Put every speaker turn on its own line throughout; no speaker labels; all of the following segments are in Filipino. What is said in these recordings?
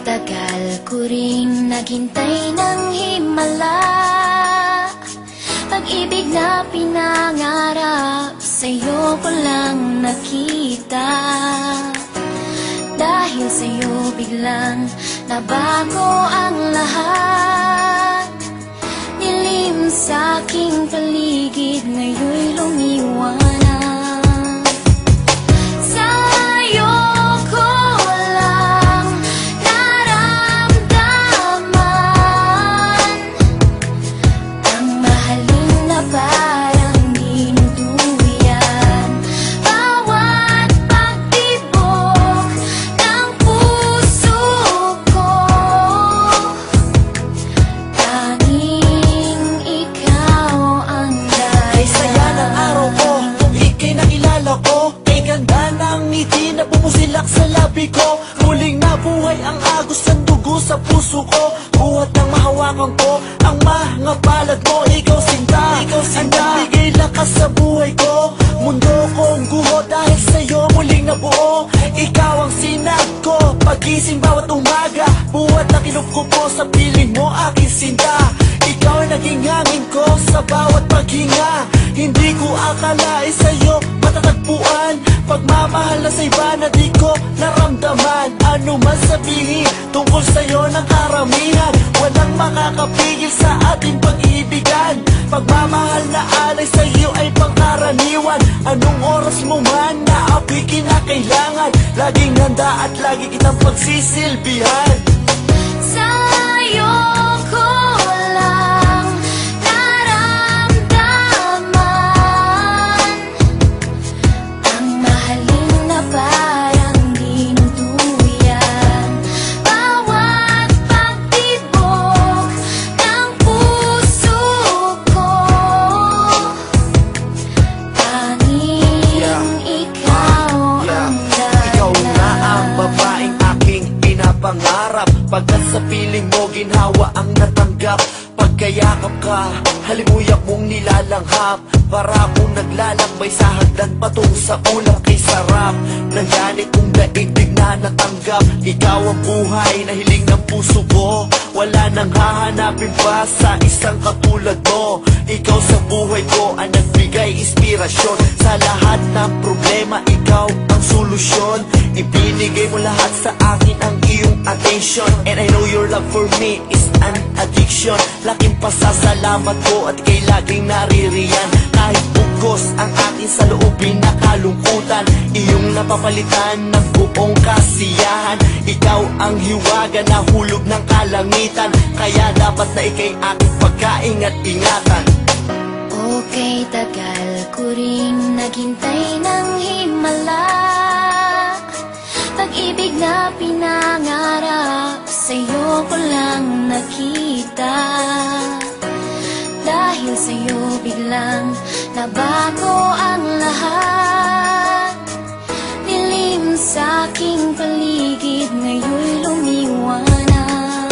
tagal ko ring naghintay ng himala, pag-ibig na pinangarap sa'yo ko lang nakita. Dahil sa'yo biglang nabago ang lahat, dilim sa'king paligid ngayon'y lumiwanag.
Bumusilak sa labi ko, muling nabuhay ang agos ng dugo sa puso ko. Buhat ng mahawakan ko ang mga palad mo. Ikaw sinta, ang nagbigay lakas sa buhay ko. Mundo kong guho dahil sa'yo muling nabuo. Ikaw ang sinag ko, pagising bawat umaga. Buhat na kinuko ko sa piling mo, aking sinta. Ikaw ang naging hangin ko sa bawat paghinga. Hindi ko akalain sa'yo matatagpuan pagmamahal na sa iba na di ko naramdaman. Ano man sabihin tungkol sa'yo ng karamihan, walang makakapigil sa ating pag-iibigan. Pagmamahal na alay sa'yo ay pangkaraniwan. Anong oras mo man na ako'y kinakailangan, laging handa at lagi kitang pagsisilbihan.
Sa'yo ko lang naramdaman ang mahalin na parang dinuduyan. Bawat pagtibok ng puso ko, tanging ikaw ang dahilan.
Ikaw nga ang babaeng aking pinapangarap. Pagkat sa piling mo ginhawa ang natanggap. Pagkayakap ka, halimuyak mong nilalanghap. Para akong naglalakbay sa hagdan patung sa ulang kay sarap. Nangyari kong daigdig na natanggap. Ikaw ang buhay na hiling ng puso ko. Wala nang hahanapin pa sa isang katulad mo. Ikaw sa buhay ko ang nagbigay inspirasyon. Sa lahat ng problema, ikaw ang solusyon. Ibinigay mo lahat sa akin ang iyong attention. And I know your love for me is an addiction. Laking pasasalamat ko at kay laging naririyan. Kahit bugos ang akin sa loobin na kalungkutan, iyong napapalitan ng buong kasiyahan. Ikaw ang hiwaga na hulog ng kalangitan, kaya dapat na ikay aking pagkaingat-ingatan.
Okay, tagal ko ring naghintay ng himala, pag-ibig na pinangarap sa'yo ko lang nakita. Dahil sa'yo biglang nabago ang lahat, dilim sa'king paligid ngayon'y lumiwanag.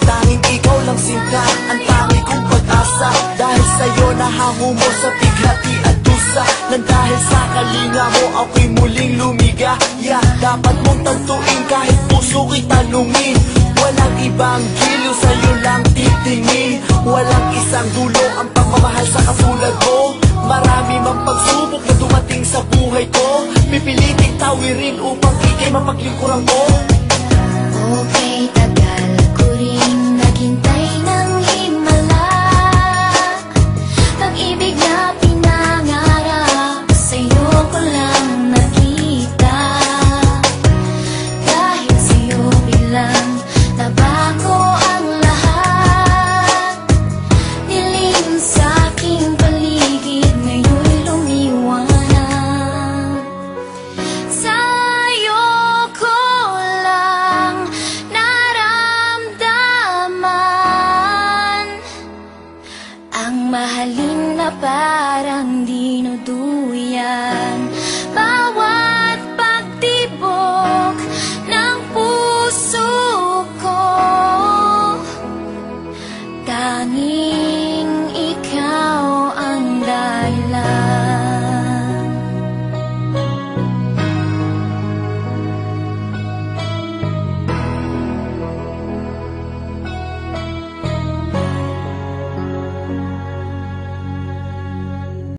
Tanging ikaw lang sinta, ang tangi kong pag-asa. Dahil sa'yo nahango mo sa bighati at dusa. Nang dahil sa kalinga mo ako'y muling lumigaya. Dapat mong tantuin kahit puso ko'y tanungin. Walang ibang giliw, sa'yo lang titingin. Walang isang dulo ang pagmamahal sa katulad mo. Marami mang pagsubok na dumating sa buhay ko, pipiliting tawirin upang ikay mapaglingkuran ko.